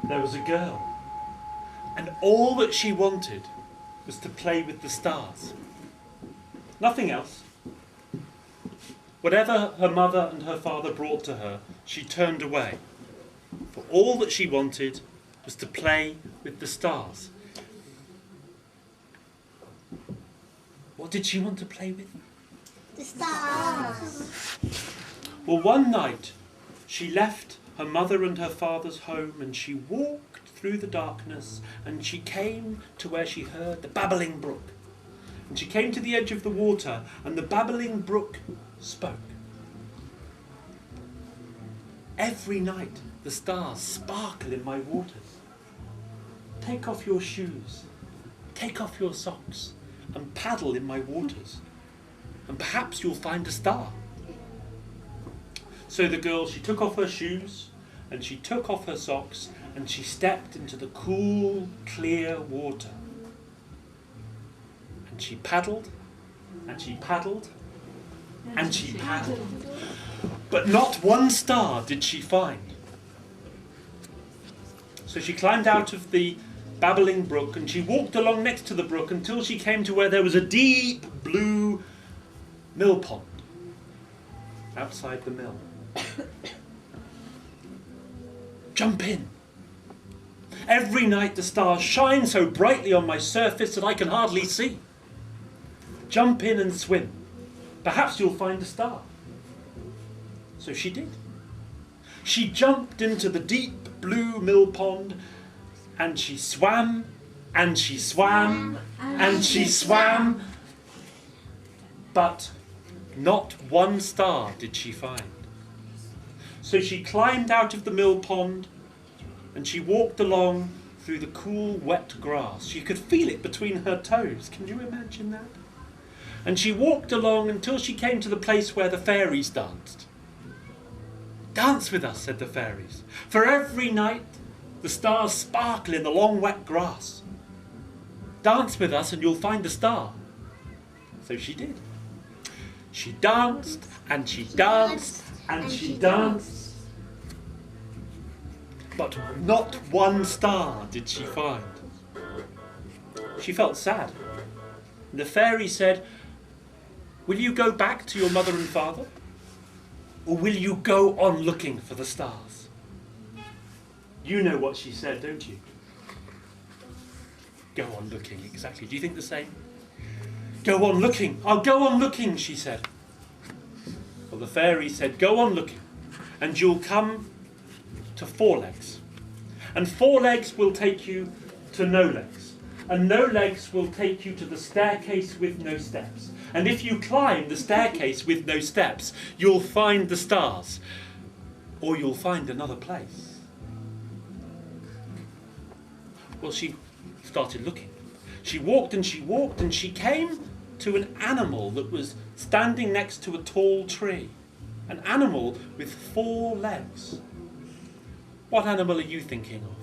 there was a girl, and all that she wanted was to play with the stars. Nothing else. Whatever her mother and her father brought to her, she turned away. For all that she wanted was to play with the stars. What did she want to play with? The stars. Well, one night she left her mother and her father's home, and she walked through the darkness, and she came to where she heard the babbling brook. And she came to the edge of the water, and the babbling brook spoke. Every night the stars sparkle in my waters. Take off your shoes, take off your socks, and paddle in my waters, and perhaps you'll find a star. So the girl, she took off her shoes, and she took off her socks, and she stepped into the cool, clear water. And she paddled, and she paddled, and she paddled. But not one star did she find. So she climbed out of the babbling brook, and she walked along next to the brook until she came to where there was a deep blue mill pond outside the mill. Jump in. Every night the stars shine so brightly on my surface that I can hardly see. Jump in and swim. Perhaps you'll find a star. So she did. She jumped into the deep blue mill pond, and she swam, and she swam, and she swam. But not one star did she find. So she climbed out of the mill pond, and she walked along through the cool, wet grass. She could feel it between her toes. Can you imagine that? And she walked along until she came to the place where the fairies danced. Dance with us, said the fairies, for every night the stars sparkle in the long, wet grass. Dance with us and you'll find a star. So she did. She danced, and she danced, and she danced. But not one star did she find. She felt sad. And the fairy said, will you go back to your mother and father? Or will you go on looking for the stars? You know what she said, don't you? Go on looking, exactly. Do you think the same? Go on looking. I'll go on looking, she said. Well, the fairy said, go on looking, and you'll come to 4 legs. And 4 legs will take you to no legs. And no legs will take you to the staircase with no steps. And if you climb the staircase with no steps, you'll find the stars. Or you'll find another place. Well, she started looking. She walked and she walked, and she came to an animal that was standing next to a tall tree. An animal with 4 legs. What animal are you thinking of?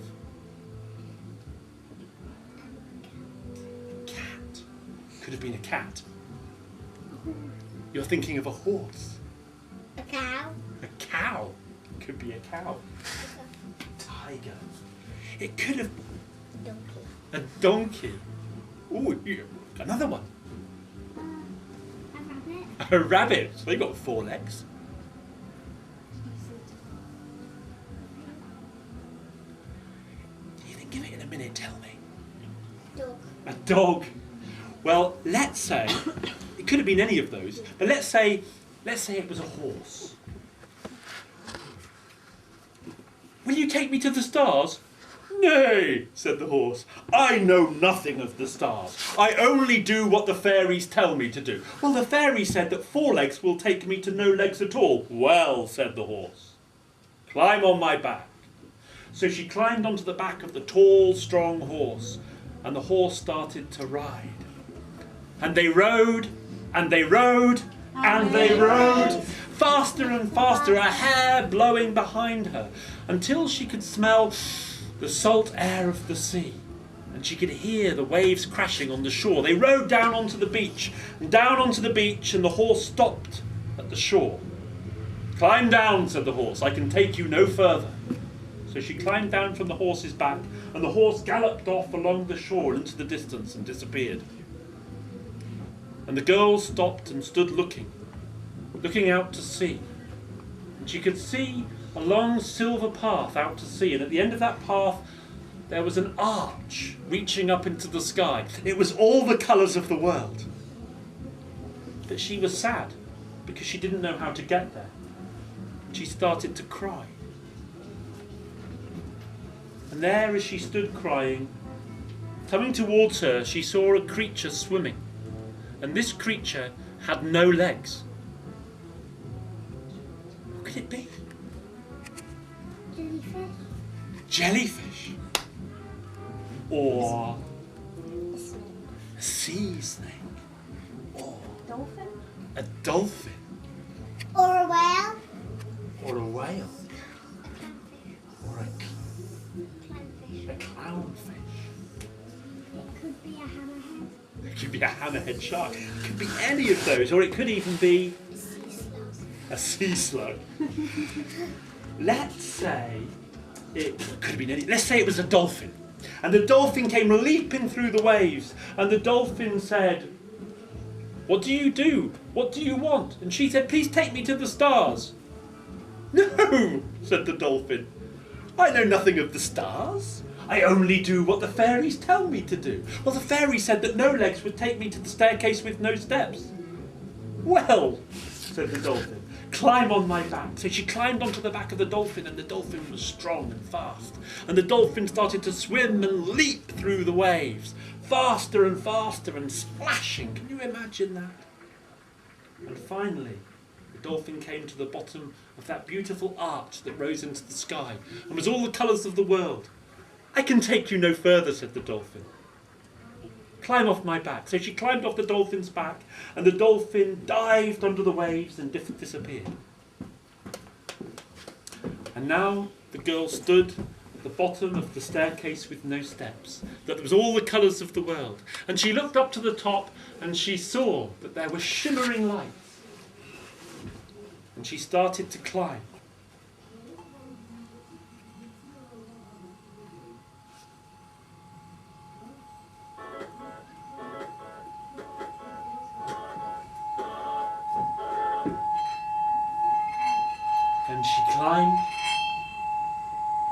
Cat. Could have been a cat. You're thinking of a horse. A cow. A cow. Could be a cow. Tiger. It could have... Donkey. A donkey. Oh, another one. A rabbit. A rabbit. So they got 4 legs. You think of it in a minute, tell me. Dog. A dog. Well, let's say, it could have been any of those, but let's say it was a horse. Will you take me to the stars? Nay, said the horse, I know nothing of the stars. I only do what the fairies tell me to do. Well, the fairy said that 4 legs will take me to no legs at all. Well, said the horse, climb on my back. So she climbed onto the back of the tall, strong horse, and the horse started to ride. And they rode, and they rode, and they rode, faster and faster, her hair blowing behind her, until she could smell the salt air of the sea, and she could hear the waves crashing on the shore. They rode down onto the beach, and the horse stopped at the shore. Climb down, said the horse, I can take you no further. So she climbed down from the horse's back, and the horse galloped off along the shore into the distance and disappeared. And the girl stopped and stood looking out to sea. And she could see a long silver path out to sea, and at the end of that path there was an arch reaching up into the sky. It was all the colours of the world. But she was sad because she didn't know how to get there. She started to cry. And there, as she stood crying, coming towards her, she saw a creature swimming. And this creature had no legs. What could it be? Jellyfish. Jellyfish. Or A snake. a sea snake. Or Dolphin. a dolphin. Or a whale. Or a whale. A clownfish. Or Clownfish. a clownfish. It could be a hammerhead. It could be a hammerhead shark. It could be any of those. Or it could even be A sea slug. a sea slug. Let's say it could have been any. Let's say it was a dolphin. And the dolphin came leaping through the waves. And the dolphin said, "What do you do? What do you want?" And she said, "Please take me to the stars." "No," said the dolphin. "I know nothing of the stars. I only do what the fairies tell me to do." "Well, the fairy said that no legs would take me to the staircase with no steps." "Well," said the dolphin, "climb on my back." So she climbed onto the back of the dolphin, and the dolphin was strong and fast. And the dolphin started to swim and leap through the waves, faster and faster and splashing. Can you imagine that? And finally, the dolphin came to the bottom of that beautiful arch that rose into the sky and was all the colours of the world. "I can take you no further," said the dolphin. "Climb off my back." So she climbed off the dolphin's back, and the dolphin dived under the waves and disappeared. And now the girl stood at the bottom of the staircase with no steps, that was all the colours of the world. And she looked up to the top, and she saw that there were shimmering lights. And she started to climb. And she climbed,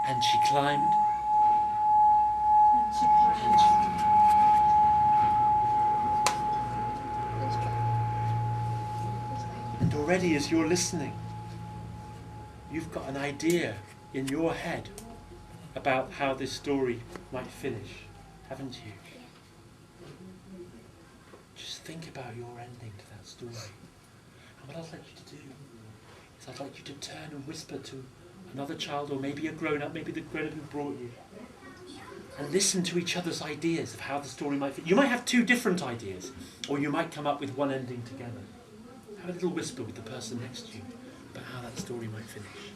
and she climbed, and she climbed. And already as you're listening, you've got an idea in your head about how this story might finish, haven't you? Just think about your ending to that story. And what I'd like you to do is I'd like you to turn and whisper to another child, or maybe a grown-up, maybe the grown-up who brought you, and listen to each other's ideas of how the story might fit. You might have two different ideas, or you might come up with one ending together. Have a little whisper with the person next to you about how that story might finish.